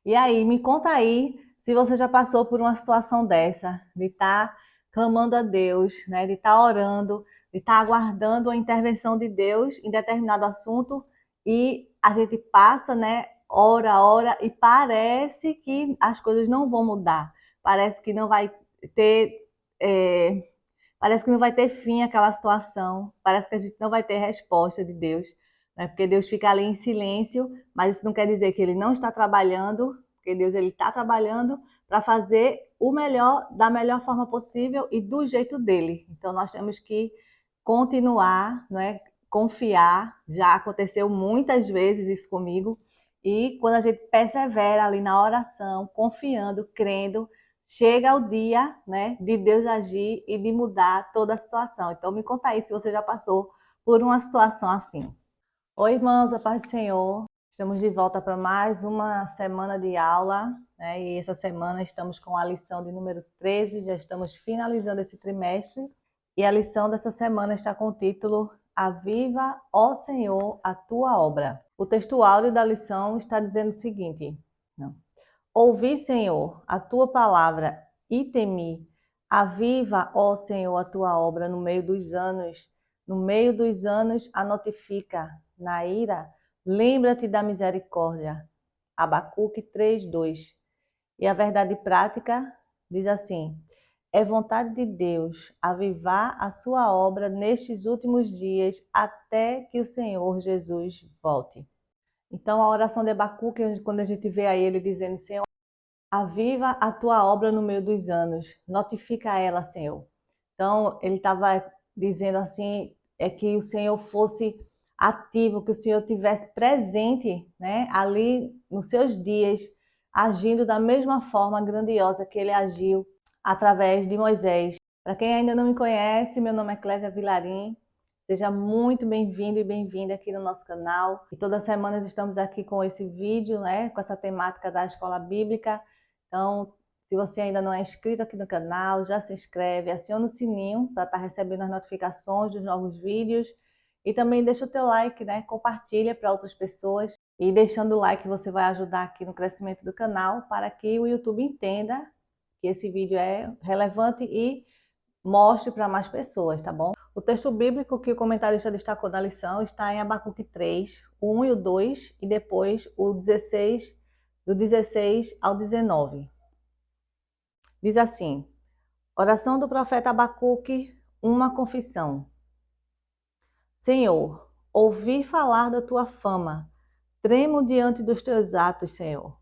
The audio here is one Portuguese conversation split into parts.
E aí, me conta aí se você já passou por uma situação dessa, de estar clamando a Deus, né? De estar orando, de estar aguardando a intervenção de Deus em determinado assunto e a gente passa, né? Ora, e parece que as coisas não vão mudar. Parece que não vai ter, é, parece que não vai ter fim aquela situação. Parece que a gente não vai ter resposta de Deus, né? Porque Deus fica ali em silêncio, mas isso não quer dizer que Ele não está trabalhando, porque Deus ele está trabalhando para fazer o melhor da melhor forma possível e do jeito dele. Então nós temos que continuar, né? Confiar. Já aconteceu muitas vezes isso comigo. E quando a gente persevera ali na oração, confiando, crendo, chega o dia, né, de Deus agir e de mudar toda a situação. Então me conta aí se você já passou por uma situação assim. Oi, irmãos, a paz do Senhor. Estamos de volta para mais uma semana de aula, né? E essa semana estamos com a lição de número 13, já estamos finalizando esse trimestre. E a lição dessa semana está com o título Aviva, ó Senhor, a tua obra. O texto áudio da lição está dizendo o seguinte: não. Ouvi, Senhor, a tua palavra e temi. Aviva, ó Senhor, a tua obra no meio dos anos. No meio dos anos a notifica. Na ira, lembra-te da misericórdia. Abacuque 3:2. E a verdade prática diz assim: é vontade de Deus avivar a sua obra nestes últimos dias até que o Senhor Jesus volte. Então, a oração de Abacuque, quando a gente vê aí ele dizendo: Senhor, aviva a tua obra no meio dos anos, notifica ela, Senhor. Então, ele estava dizendo assim, é que o Senhor fosse ativo, que o Senhor tivesse presente, né, ali nos seus dias, agindo da mesma forma grandiosa que ele agiu através de Moisés. Para quem ainda não me conhece, meu nome é Clésia Vilarim. Seja muito bem-vindo e bem-vinda aqui no nosso canal. E todas as semanas estamos aqui com esse vídeo, né, com essa temática da escola bíblica. Então, se você ainda não é inscrito aqui no canal, já se inscreve, aciona o sininho para estar recebendo as notificações dos novos vídeos. E também deixa o teu like, né? Compartilha para outras pessoas. E deixando o like você vai ajudar aqui no crescimento do canal para que o YouTube entenda que esse vídeo é relevante e mostre para mais pessoas, tá bom? O texto bíblico que o comentarista destacou na lição está em Abacuque 3, o 1 e o 2, e depois o 16, do 16 ao 19. Diz assim: oração do profeta Abacuque, uma confissão. Senhor, ouvi falar da tua fama, tremo diante dos teus atos, Senhor.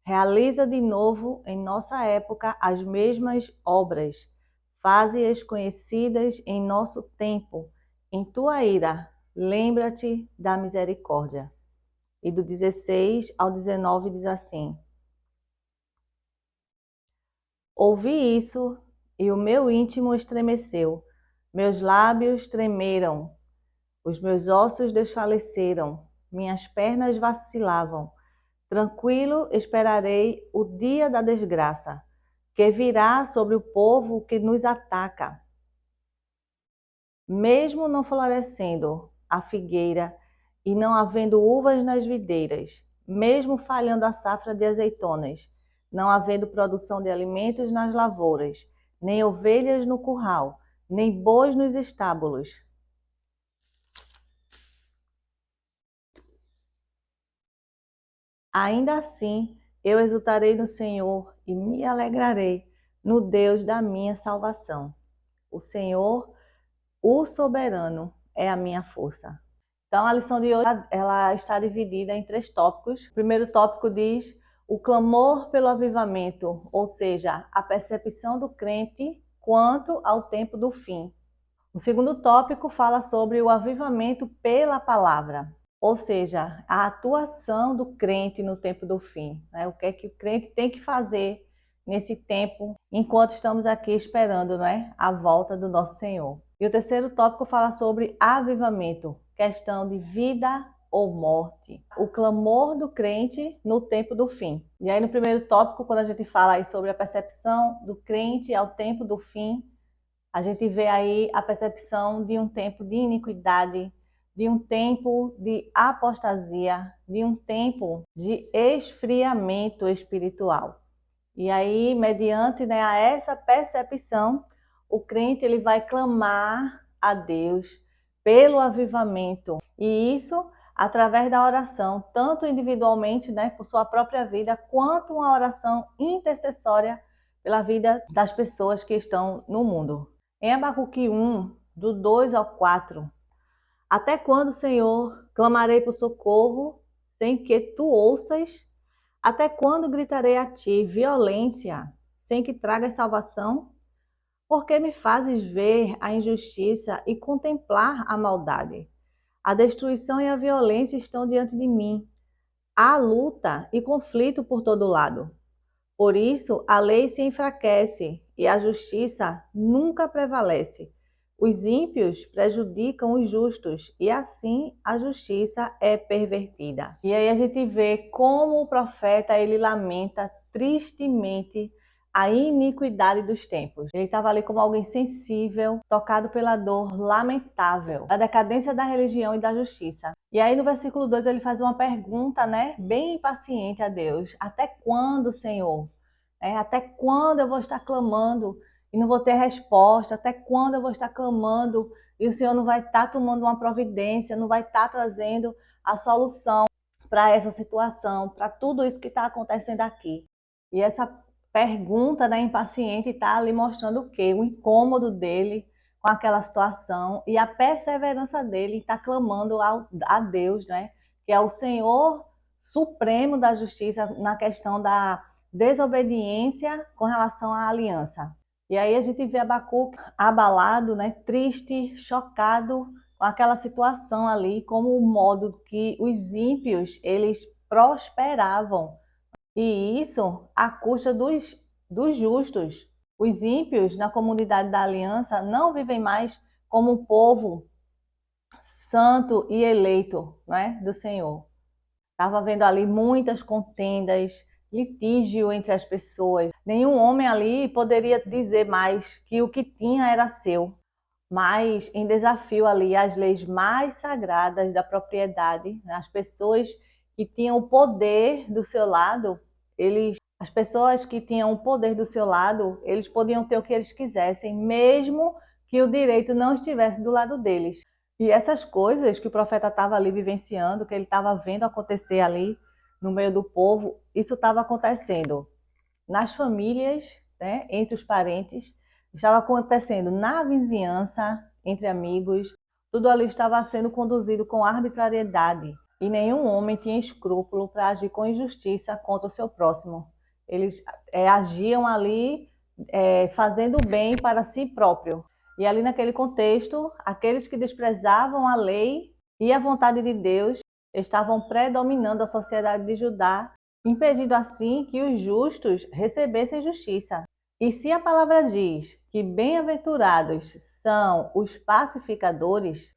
Realiza de novo em nossa época as mesmas obras. Faze-as conhecidas em nosso tempo. Em tua ira, lembra-te da misericórdia. E do 16 ao 19 diz assim: ouvi isso e o meu íntimo estremeceu. Meus lábios tremeram, os meus ossos desfaleceram, minhas pernas vacilavam. Tranquilo esperarei o dia da desgraça, que virá sobre o povo que nos ataca. Mesmo não florescendo a figueira e não havendo uvas nas videiras, mesmo falhando a safra de azeitonas, não havendo produção de alimentos nas lavouras, nem ovelhas no curral, nem bois nos estábulos. Ainda assim, eu exultarei no Senhor e me alegrarei no Deus da minha salvação. O Senhor, o soberano, é a minha força. Então, a lição de hoje ela está dividida em 3 tópicos. O primeiro tópico diz o clamor pelo avivamento, ou seja, a percepção do crente quanto ao tempo do fim. O segundo tópico fala sobre o avivamento pela palavra, ou seja, a atuação do crente no tempo do fim, né? O que é que o crente tem que fazer nesse tempo, enquanto estamos aqui esperando, né, a volta do nosso Senhor. E o terceiro tópico fala sobre avivamento, questão de vida ou morte, o clamor do crente no tempo do fim. E aí no primeiro tópico, quando a gente fala aí sobre a percepção do crente ao tempo do fim, a gente vê aí a percepção de um tempo de iniquidade, de um tempo de apostasia, de um tempo de esfriamento espiritual. E aí, mediante, né, a essa percepção, o crente ele vai clamar a Deus pelo avivamento. E isso através da oração, tanto individualmente, né, por sua própria vida, quanto uma oração intercessória pela vida das pessoas que estão no mundo. Em Abacuque 1, do 2 ao 4, até quando, Senhor, clamarei por socorro sem que tu ouças? Até quando gritarei a ti violência sem que tragas salvação? Porque me fazes ver a injustiça e contemplar a maldade? A destruição e a violência estão diante de mim. Há luta e conflito por todo lado. Por isso, a lei se enfraquece e a justiça nunca prevalece. Os ímpios prejudicam os justos e assim a justiça é pervertida. E aí a gente vê como o profeta ele lamenta tristemente a iniquidade dos tempos. Ele estava ali como alguém sensível, tocado pela dor lamentável, da decadência da religião e da justiça. E aí no versículo 2 ele faz uma pergunta, né, bem impaciente a Deus. Até quando, Senhor? Até quando eu vou estar clamando e não vou ter resposta? Até quando eu vou estar clamando e o Senhor não vai estar tomando uma providência, não vai estar trazendo a solução para essa situação, para tudo isso que está acontecendo aqui? E essa pergunta da impaciente está ali mostrando o quê? O incômodo dele com aquela situação e a perseverança dele está clamando a Deus, né? Que é o Senhor supremo da justiça na questão da desobediência com relação à aliança. E aí a gente vê Abacuque abalado, né, triste, chocado com aquela situação ali, como o modo que os ímpios eles prosperavam. E isso à custa dos justos. Os ímpios na comunidade da aliança não vivem mais como um povo santo e eleito, né, do Senhor. Estava havendo ali muitas contendas, litígio entre as pessoas. Nenhum homem ali poderia dizer mais que o que tinha era seu, mas em desafio ali às leis mais sagradas da propriedade, as pessoas que tinham o poder do seu lado, as pessoas que tinham o poder do seu lado, eles podiam ter o que eles quisessem, mesmo que o direito não estivesse do lado deles. E essas coisas que o profeta estava ali vivenciando, que ele estava vendo acontecer ali no meio do povo, isso estava acontecendo nas famílias, né, entre os parentes, estava acontecendo na vizinhança, entre amigos, tudo ali estava sendo conduzido com arbitrariedade e nenhum homem tinha escrúpulo para agir com injustiça contra o seu próximo. Eles agiam ali fazendo o bem para si próprio. E ali naquele contexto, aqueles que desprezavam a lei e a vontade de Deus estavam predominando a sociedade de Judá, impedindo assim que os justos recebessem justiça. E se a palavra diz que bem-aventurados são os pacificadores,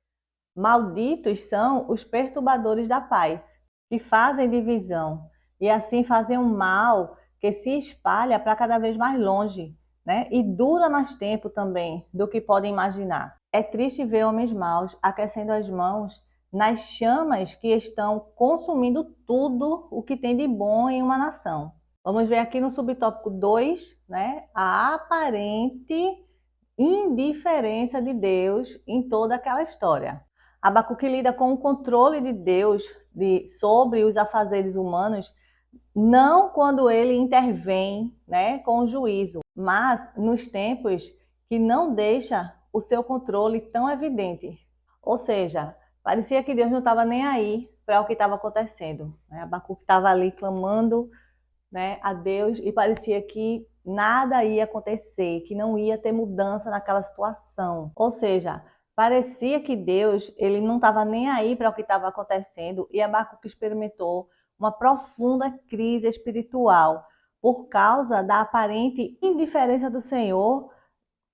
malditos são os perturbadores da paz, que fazem divisão e assim fazem um mal que se espalha para cada vez mais longe, né? E dura mais tempo também do que podem imaginar. É triste ver homens maus aquecendo as mãos nas chamas que estão consumindo tudo o que tem de bom em uma nação. Vamos ver aqui no subtópico 2, né? A aparente indiferença de Deus em toda aquela história. Abacuque lida com o controle de Deus sobre os afazeres humanos, não quando ele intervém, né, com o juízo, mas nos tempos que não deixa o seu controle tão evidente. Ou seja, parecia que Deus não estava nem aí para o que estava acontecendo. Abacuque estava ali clamando, né, a Deus e parecia que nada ia acontecer, que não ia ter mudança naquela situação. Ou seja, parecia que Deus ele não estava nem aí para o que estava acontecendo e Abacuque experimentou uma profunda crise espiritual por causa da aparente indiferença do Senhor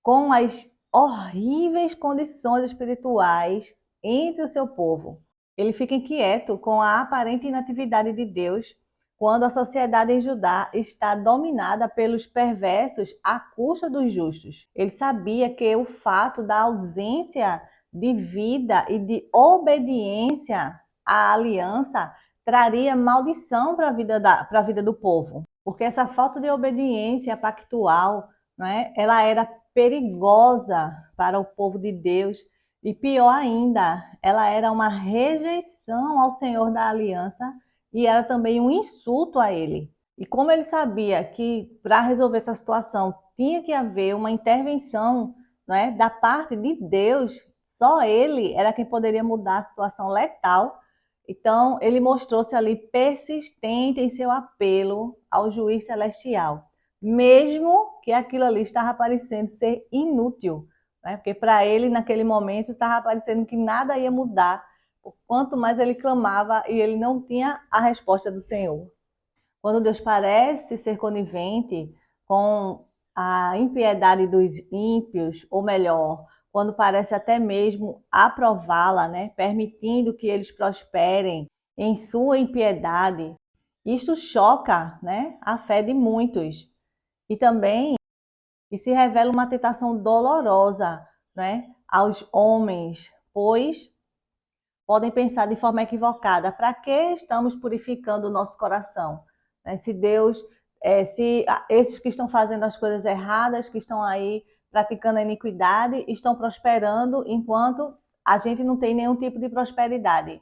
com as horríveis condições espirituais entre o seu povo. Ele fica inquieto com a aparente inatividade de Deus quando a sociedade em Judá está dominada pelos perversos à custa dos justos. Ele sabia que o fato da ausência de vida e de obediência à aliança traria maldição para a vida do povo, porque essa falta de obediência pactual, não é? Ela era perigosa para o povo de Deus e pior ainda, ela era uma rejeição ao Senhor da aliança e era também um insulto a ele. E como ele sabia que para resolver essa situação tinha que haver uma intervenção, não é, da parte de Deus, só ele era quem poderia mudar a situação letal. Então, ele mostrou-se ali persistente em seu apelo ao juiz celestial, mesmo que aquilo ali estava parecendo ser inútil, né? Porque para ele, naquele momento, estava parecendo que nada ia mudar, quanto mais ele clamava e ele não tinha a resposta do Senhor. Quando Deus parece ser conivente com a impiedade dos ímpios, ou melhor, quando parece até mesmo aprová-la, né, permitindo que eles prosperem em sua impiedade, isso choca, né, a fé de muitos. E também e se revela uma tentação dolorosa, né, aos homens, pois podem pensar de forma equivocada: para que estamos purificando o nosso coração? Se Deus, se esses que estão fazendo as coisas erradas, que estão aí praticando a iniquidade, estão prosperando, enquanto a gente não tem nenhum tipo de prosperidade.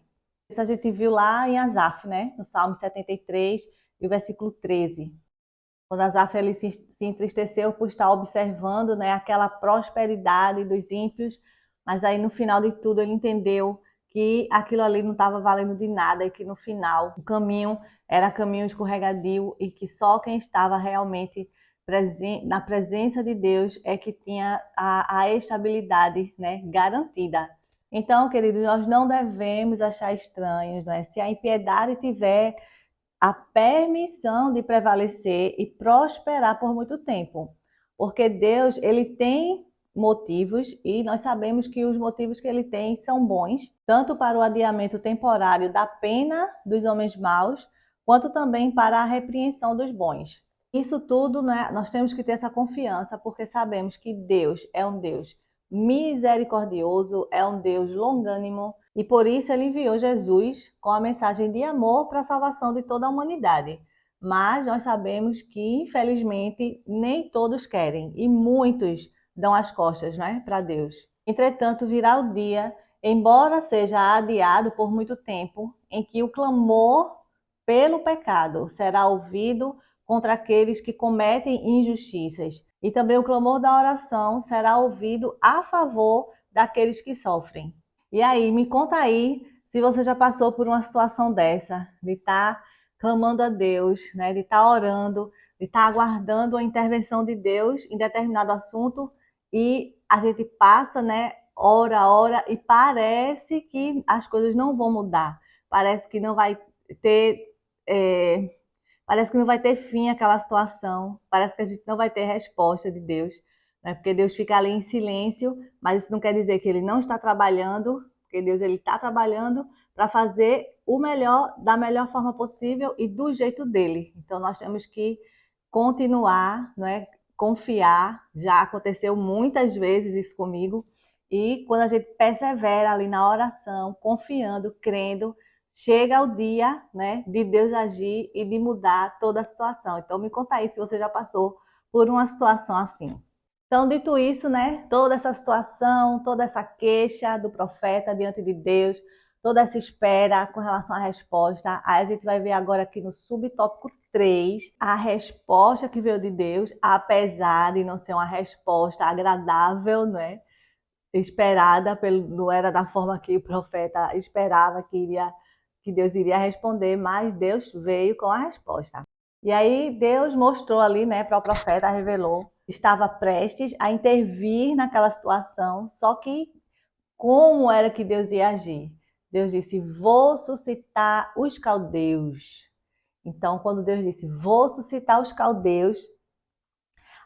Isso a gente viu lá em Asaf, né? No Salmo 73, e o versículo 13. Quando Asaf ele se entristeceu por estar observando, né, aquela prosperidade dos ímpios, mas aí no final de tudo ele entendeu que aquilo ali não estava valendo de nada e que no final o caminho era caminho escorregadio e que só quem estava realmente na presença de Deus é que tinha a estabilidade, né, garantida. Então, queridos, nós não devemos achar estranhos, né? Se a impiedade tiver a permissão de prevalecer e prosperar por muito tempo. Porque Deus, ele tem motivos e nós sabemos que os motivos que ele tem são bons, tanto para o adiamento temporário da pena dos homens maus, quanto também para a repreensão dos bons. Isso tudo, né, nós temos que ter essa confiança, porque sabemos que Deus é um Deus misericordioso, é um Deus longânimo, e por isso ele enviou Jesus com a mensagem de amor para a salvação de toda a humanidade. Mas nós sabemos que, infelizmente, nem todos querem, e muitos dão as costas, né, para Deus. Entretanto, virá o dia, embora seja adiado por muito tempo, em que o clamor pelo pecado será ouvido contra aqueles que cometem injustiças, e também o clamor da oração será ouvido a favor daqueles que sofrem. E aí, me conta aí se você já passou por uma situação dessa, de estar clamando a Deus, né, de estar orando, de estar aguardando a intervenção de Deus em determinado assunto e a gente passa, né, ora, e parece que as coisas não vão mudar, parece que não vai ter é, parece que não vai ter fim aquela situação, parece que a gente não vai ter resposta de Deus, né? Porque Deus fica ali em silêncio, mas isso não quer dizer que ele não está trabalhando, porque Deus ele está trabalhando para fazer o melhor da melhor forma possível e do jeito dele. Então nós temos que continuar, né? Confiar. Já aconteceu muitas vezes isso comigo. E quando a gente persevera ali na oração, confiando, crendo, chega o dia, né, de Deus agir e de mudar toda a situação. Então me conta aí se você já passou por uma situação assim. Então, dito isso, né, toda essa situação, toda essa queixa do profeta diante de Deus, toda essa espera com relação à resposta, aí a gente vai ver agora aqui no subtópico 3 a resposta que veio de Deus, apesar de não ser uma resposta agradável, né? Esperada, não era da forma que o profeta esperava que Deus iria responder, mas Deus veio com a resposta. E aí Deus mostrou ali, né, para o profeta, revelou, estava prestes a intervir naquela situação, só que como era que Deus ia agir? Deus disse: "Vou suscitar os caldeus". Então, quando Deus disse: "Vou suscitar os caldeus",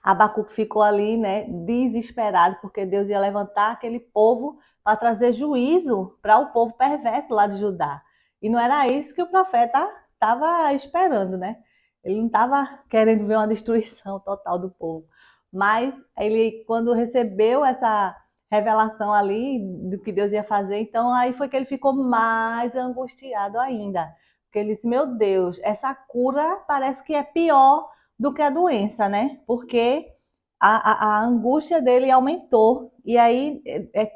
Abacuque ficou ali, né, desesperado, porque Deus ia levantar aquele povo para trazer juízo para o povo perverso lá de Judá. E não era isso que o profeta estava esperando, né? Ele não estava querendo ver uma destruição total do povo. Mas ele, quando recebeu essa revelação ali do que Deus ia fazer, então aí foi que ele ficou mais angustiado ainda. Porque ele disse, meu Deus, essa cura parece que é pior do que a doença, né? Porque a angústia dele aumentou. E aí,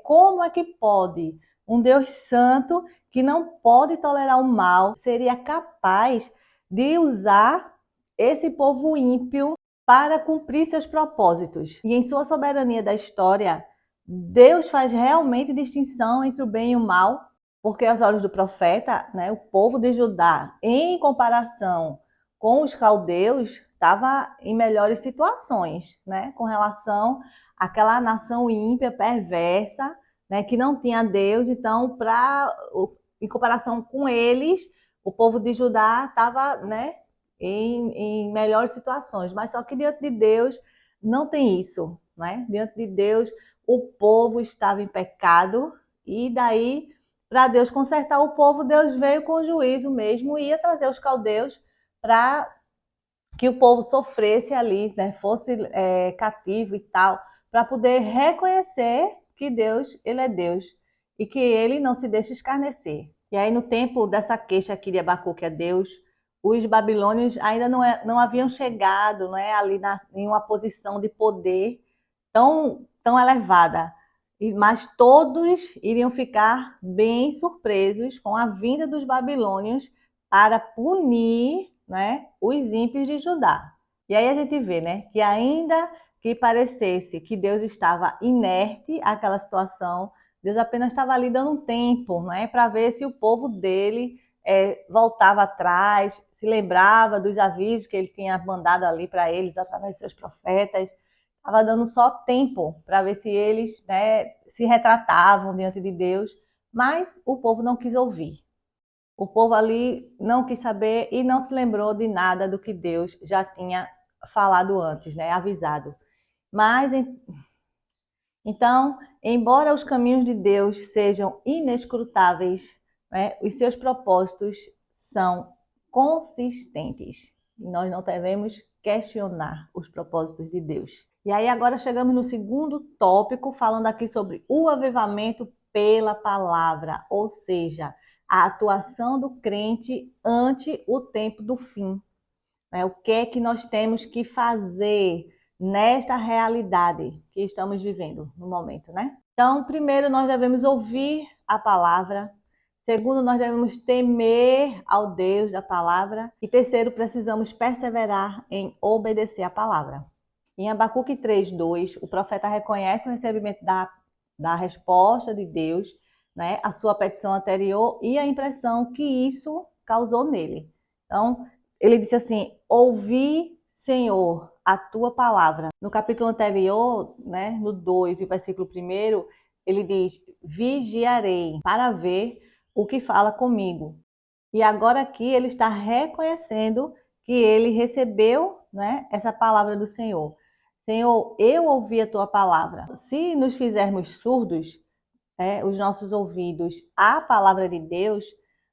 como é que pode um Deus santo que não pode tolerar o mal seria capaz de usar esse povo ímpio para cumprir seus propósitos? E em sua soberania da história, Deus faz realmente distinção entre o bem e o mal, porque aos olhos do profeta, né, o povo de Judá, em comparação com os caldeus, estava em melhores situações, né, com relação àquela nação ímpia, perversa, né, que não tinha Deus. Então, em comparação com eles, o povo de Judá estava, né, em melhores situações. Mas só que diante de Deus não tem isso, né? Diante de Deus, o povo estava em pecado, e daí, para Deus consertar o povo, Deus veio com juízo mesmo e ia trazer os caldeus para que o povo sofresse ali, né, fosse cativo e tal, para poder reconhecer que Deus, ele é Deus e que ele não se deixa escarnecer. E aí, no tempo dessa queixa aqui de Abacuque a Deus, os babilônios ainda não haviam chegado, não é, ali em uma posição de poder tão elevada. Mas todos iriam ficar bem surpresos com a vinda dos babilônios para punir, né, os ímpios de Judá. E aí a gente vê, né, que ainda que parecesse que Deus estava inerte àquela situação, Deus apenas estava ali dando um tempo, né, para ver se o povo dele voltava atrás, se lembrava dos avisos que ele tinha mandado ali para eles através de seus profetas. Estava dando só tempo para ver se eles, né, se retratavam diante de Deus, mas o povo não quis ouvir. O povo ali não quis saber e não se lembrou de nada do que Deus já tinha falado antes, né, avisado. Mas então, embora os caminhos de Deus sejam inescrutáveis, né, os seus propósitos são consistentes. E nós não devemos questionar os propósitos de Deus. E aí agora chegamos no segundo tópico, falando aqui sobre o avivamento pela palavra, ou seja, a atuação do crente ante o tempo do fim. O que é que nós temos que fazer nesta realidade que estamos vivendo no momento, né? Então, primeiro, nós devemos ouvir a palavra. Segundo, nós devemos temer ao Deus da palavra. E terceiro, precisamos perseverar em obedecer a palavra. Em Abacuque 3:2, o profeta reconhece o recebimento da resposta de Deus, né, a sua petição anterior e a impressão que isso causou nele. Então, ele disse assim: ouvi, Senhor, a tua palavra. No capítulo anterior, né, no 2, o versículo 1, ele diz: vigiarei para ver o que fala comigo. E agora aqui ele está reconhecendo que ele recebeu, né, essa palavra do Senhor. Senhor, eu ouvi a tua palavra. Se nos fizermos surdos, os nossos ouvidos à palavra de Deus,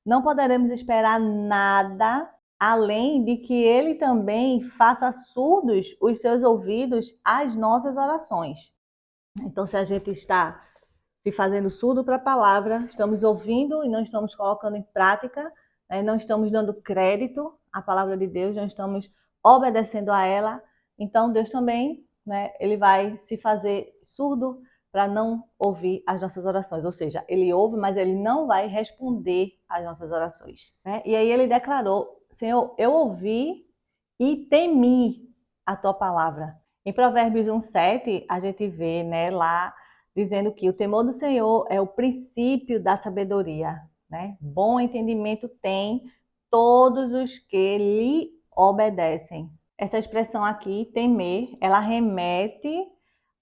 não poderemos esperar nada além de que ele também faça surdos os seus ouvidos às nossas orações. Então, se a gente está se fazendo surdo para a palavra, estamos ouvindo e não estamos colocando em prática, né? Não estamos dando crédito à palavra de Deus, não estamos obedecendo a ela, então Deus também, né, ele vai se fazer surdo para não ouvir as nossas orações, ou seja, ele ouve, mas ele não vai responder às nossas orações, né? E aí ele declarou: Senhor, eu ouvi e temi a tua palavra. Em Provérbios 1:7, a gente vê, né, lá dizendo que o temor do Senhor é o princípio da sabedoria, né? Bom entendimento tem todos os que lhe obedecem. Essa expressão aqui, temer, ela remete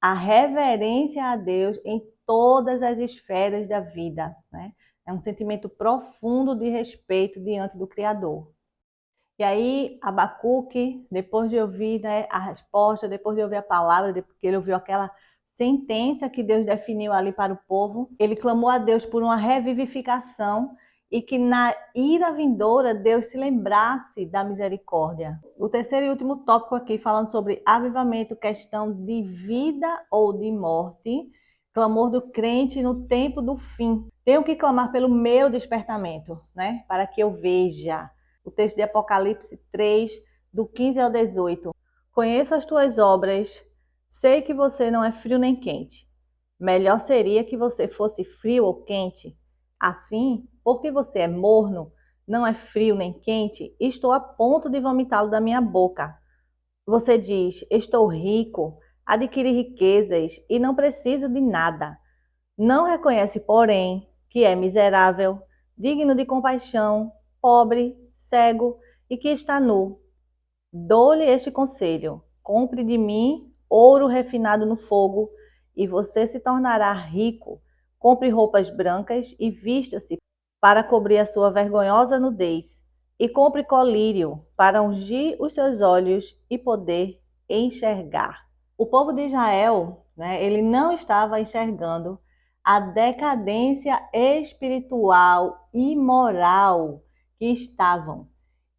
à reverência a Deus em todas as esferas da vida, né? É um sentimento profundo de respeito diante do Criador. E aí, Abacuque, depois de ouvir, né, a resposta, depois de ouvir a palavra, depois que ele ouviu aquela sentença que Deus definiu ali para o povo, ele clamou a Deus por uma revivificação e que na ira vindoura Deus se lembrasse da misericórdia. O terceiro e último tópico aqui, falando sobre avivamento, questão de vida ou de morte, clamor do crente no tempo do fim. Tenho que clamar pelo meu despertamento, né? Para que eu veja. O texto de Apocalipse 3, do 15 ao 18. Conheço as tuas obras, sei que você não é frio nem quente. Melhor seria que você fosse frio ou quente. Assim, porque você é morno, não é frio nem quente, estou a ponto de vomitá-lo da minha boca. Você diz, estou rico, adquiri riquezas e não preciso de nada. Não reconhece, porém, que é miserável, digno de compaixão, pobre, cego e que está nu. Dou-lhe este conselho: compre de mim ouro refinado no fogo, e você se tornará rico. Compre roupas brancas e vista-se para cobrir a sua vergonhosa nudez. E compre colírio para ungir os seus olhos e poder enxergar. O povo de Israel, né, ele não estava enxergando a decadência espiritual e moral que estavam.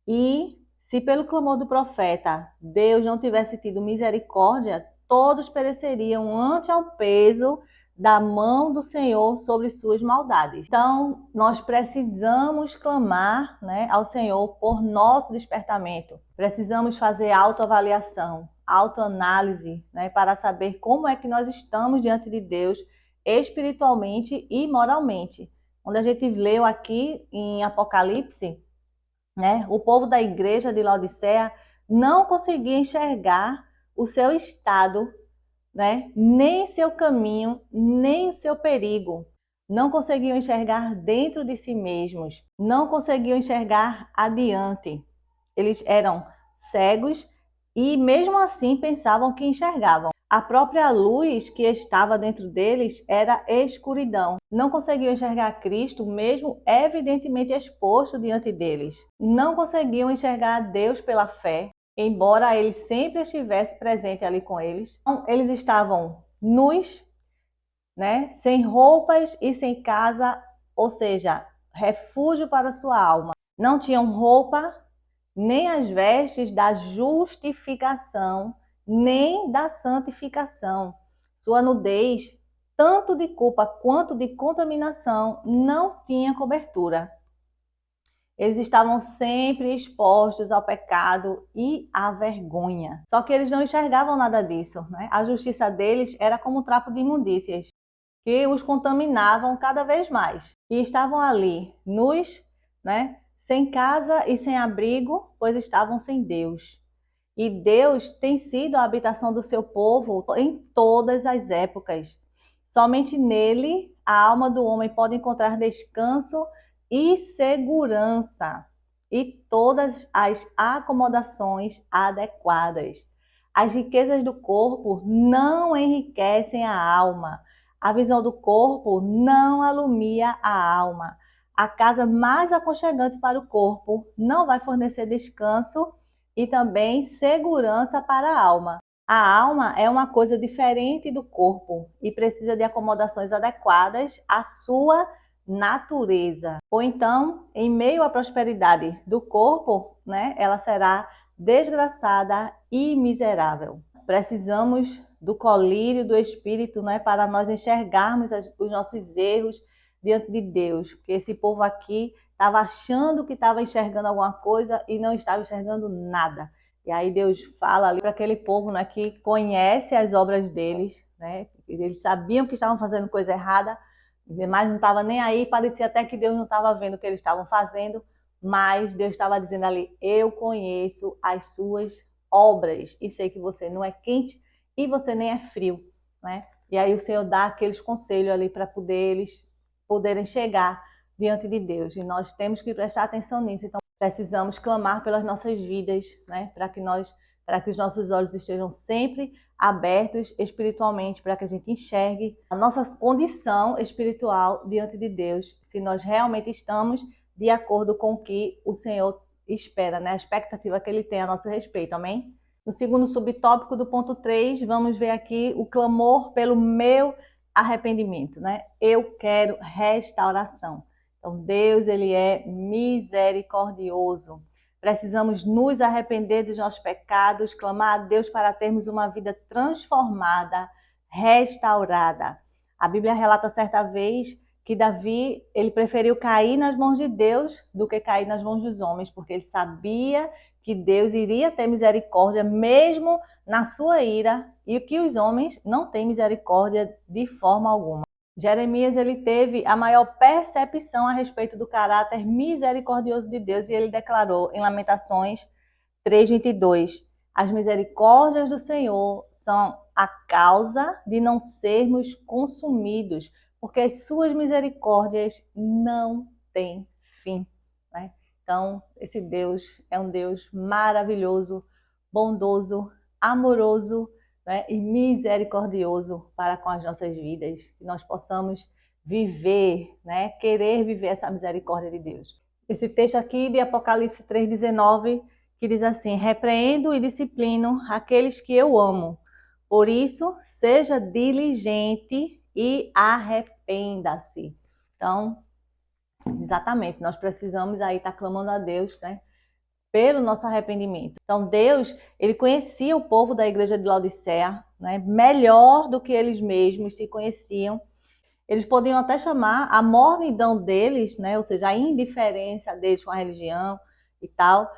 E se pelo clamor do profeta Deus não tivesse tido misericórdia, todos pereceriam ante ao peso da mão do Senhor sobre suas maldades. Então, nós precisamos clamar, né, ao Senhor por nosso despertamento. Precisamos fazer autoavaliação, autoanálise, né, para saber como é que nós estamos diante de Deus espiritualmente e moralmente. Quando a gente leu aqui em Apocalipse, né, o povo da igreja de Laodiceia não conseguia enxergar o seu estado, né, nem seu caminho, nem seu perigo. Não conseguiam enxergar dentro de si mesmos, não conseguiam enxergar adiante. Eles eram cegos e mesmo assim pensavam que enxergavam. A própria luz que estava dentro deles era escuridão. Não conseguiam enxergar Cristo, mesmo evidentemente exposto diante deles. Não conseguiam enxergar Deus pela fé, embora ele sempre estivesse presente ali com eles. Então, eles estavam nus, né, sem roupas e sem casa, ou seja, refúgio para sua alma. Não tinham roupa, nem as vestes da justificação, nem da santificação. Sua nudez, tanto de culpa quanto de contaminação, não tinha cobertura. Eles estavam sempre expostos ao pecado e à vergonha. Só que eles não enxergavam nada disso, né? A justiça deles era como um trapo de imundícias, que os contaminavam cada vez mais. E estavam ali, nus, né? Sem casa e sem abrigo, pois estavam sem Deus. E Deus tem sido a habitação do seu povo em todas as épocas. Somente nele a alma do homem pode encontrar descanso e segurança e todas as acomodações adequadas. As riquezas do corpo não enriquecem a alma. A visão do corpo não alumia a alma. A casa mais aconchegante para o corpo não vai fornecer descanso e também segurança para a alma. A alma é uma coisa diferente do corpo e precisa de acomodações adequadas à sua natureza. Ou então, em meio à prosperidade do corpo, né, ela será desgraçada e miserável. Precisamos do colírio do Espírito, né, para nós enxergarmos os nossos erros diante de Deus. Porque esse povo aqui estava achando que estava enxergando alguma coisa e não estava enxergando nada. E aí Deus fala ali para aquele povo, né, que conhece as obras deles, né, eles sabiam que estavam fazendo coisa errada, mas não estava nem aí, parecia até que Deus não estava vendo o que eles estavam fazendo, mas Deus estava dizendo ali, eu conheço as suas obras e sei que você não é quente e você nem é frio, né? E aí o Senhor dá aqueles conselhos ali para eles poderem chegar diante de Deus. E nós temos que prestar atenção nisso. Então precisamos clamar pelas nossas vidas, né? Para que os nossos olhos estejam sempre abertos espiritualmente, para que a gente enxergue a nossa condição espiritual diante de Deus, se nós realmente estamos de acordo com o que o Senhor espera, né? A expectativa que Ele tem a nosso respeito, amém? No segundo subtópico do ponto 3, vamos ver aqui o clamor pelo meu arrependimento, né? Eu quero restauração. Então, Deus, Ele é misericordioso. Precisamos nos arrepender dos nossos pecados, clamar a Deus para termos uma vida transformada, restaurada. A Bíblia relata certa vez que Davi, ele preferiu cair nas mãos de Deus do que cair nas mãos dos homens, porque ele sabia que Deus iria ter misericórdia mesmo na sua ira e que os homens não têm misericórdia de forma alguma. Jeremias, ele teve a maior percepção a respeito do caráter misericordioso de Deus e ele declarou em Lamentações 3:22: as misericórdias do Senhor são a causa de não sermos consumidos, porque as suas misericórdias não têm fim, né? Então, esse Deus é um Deus maravilhoso, bondoso, amoroso, né? E misericordioso para com as nossas vidas, que nós possamos viver, né? Querer viver essa misericórdia de Deus. Esse texto aqui de Apocalipse 3:19, que diz assim: repreendo e disciplino aqueles que eu amo. Por isso, seja diligente e arrependa-se. Então, exatamente, nós precisamos aí estar clamando a Deus, né, pelo nosso arrependimento. Então, Deus, ele conhecia o povo da igreja de Laodiceia, né, melhor do que eles mesmos se conheciam. Eles podiam até chamar a mornidão deles, né, ou seja, a indiferença deles com a religião e tal,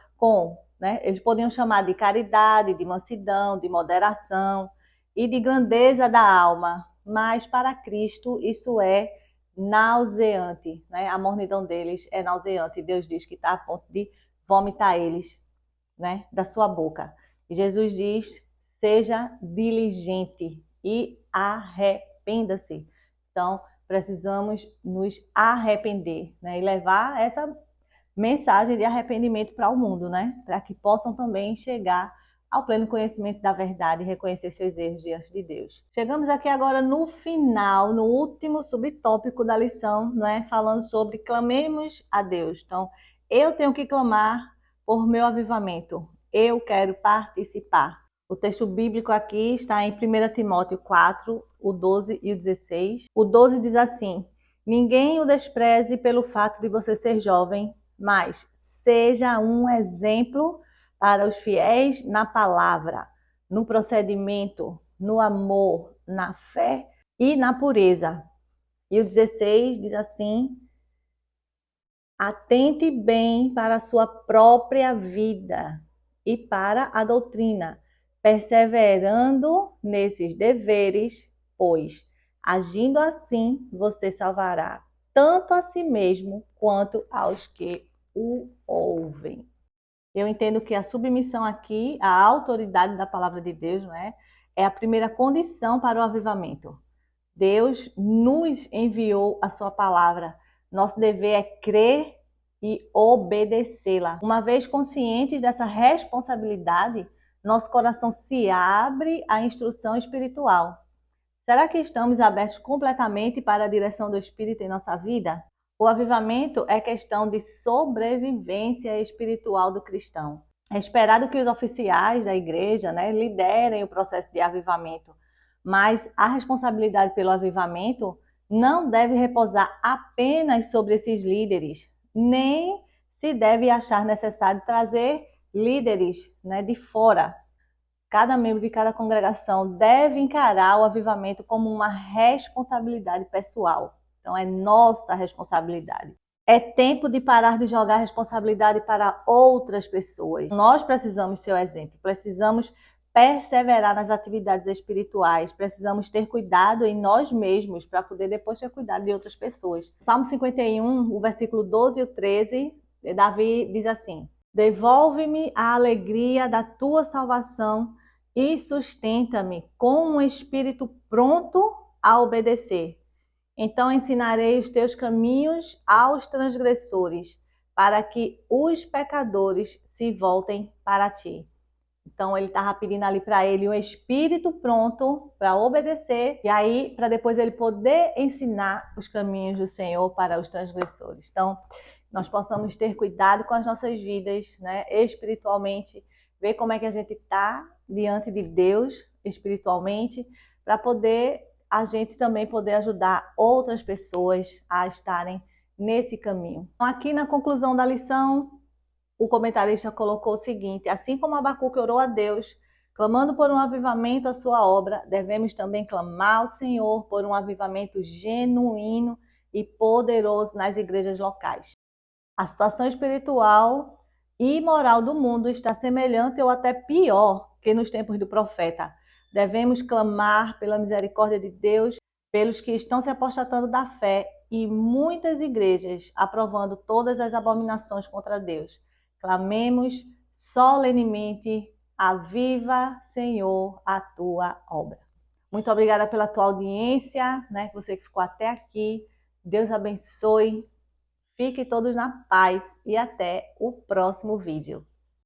né, eles podiam chamar de caridade, de mansidão, de moderação e de grandeza da alma. Mas para Cristo isso é nauseante, né? A mornidão deles é nauseante. Deus diz que está a ponto de vomitar eles, né, da sua boca. E Jesus diz: seja diligente e arrependa-se. Então, precisamos nos arrepender, né, e levar essa mensagem de arrependimento para o mundo, né, para que possam também chegar ao pleno conhecimento da verdade e reconhecer seus erros diante de Deus. Chegamos aqui agora no final, no último subtópico da lição, não é, falando sobre clamemos a Deus. Então, eu tenho que clamar por meu avivamento. Eu quero participar. O texto bíblico aqui está em 1 Timóteo 4, o 12 e o 16. O 12 diz assim: ninguém o despreze pelo fato de você ser jovem, mas seja um exemplo para os fiéis na palavra, no procedimento, no amor, na fé e na pureza. E o 16 diz assim: atente bem para a sua própria vida e para a doutrina, perseverando nesses deveres, pois, agindo assim, você salvará tanto a si mesmo quanto aos que o ouvem. Eu entendo que a submissão aqui à autoridade da palavra de Deus, não é? É a primeira condição para o avivamento. Deus nos enviou a sua palavra. Nosso dever é crer e obedecê-la. Uma vez conscientes dessa responsabilidade, nosso coração se abre à instrução espiritual. Será que estamos abertos completamente para a direção do Espírito em nossa vida? O avivamento é questão de sobrevivência espiritual do cristão. É esperado que os oficiais da igreja, né, liderem o processo de avivamento, mas a responsabilidade pelo avivamento não deve repousar apenas sobre esses líderes, nem se deve achar necessário trazer líderes, né, de fora. Cada membro de cada congregação deve encarar o avivamento como uma responsabilidade pessoal. Então, é nossa responsabilidade. É tempo de parar de jogar a responsabilidade para outras pessoas. Nós precisamos ser o exemplo, precisamos perseverar nas atividades espirituais, precisamos ter cuidado em nós mesmos para poder depois ter cuidado de outras pessoas. Salmo 51, o versículo 12 e o 13, Davi diz assim: devolve-me a alegria da tua salvação e sustenta-me com um espírito pronto a obedecer. Então ensinarei os teus caminhos aos transgressores, para que os pecadores se voltem para ti. Então ele estava pedindo ali para ele um espírito pronto para obedecer, e aí para depois ele poder ensinar os caminhos do Senhor para os transgressores. Então nós possamos ter cuidado com as nossas vidas, né, espiritualmente, ver como é que a gente está diante de Deus espiritualmente, para poder a gente também poder ajudar outras pessoas a estarem nesse caminho. Então, aqui na conclusão da lição, o comentarista colocou o seguinte: assim como Abacuque orou a Deus Clamando por um avivamento à sua obra, devemos também clamar ao Senhor por um avivamento genuíno e poderoso nas igrejas locais. A situação espiritual e moral do mundo está semelhante ou até pior que nos tempos do profeta. Devemos clamar pela misericórdia de Deus pelos que estão se apostatando da fé e muitas igrejas aprovando todas as abominações contra Deus. Clamemos solenemente: aviva, Senhor, a tua obra. Muito obrigada pela tua audiência, né? Você que ficou até aqui. Deus abençoe. Fiquem todos na paz e até o próximo vídeo.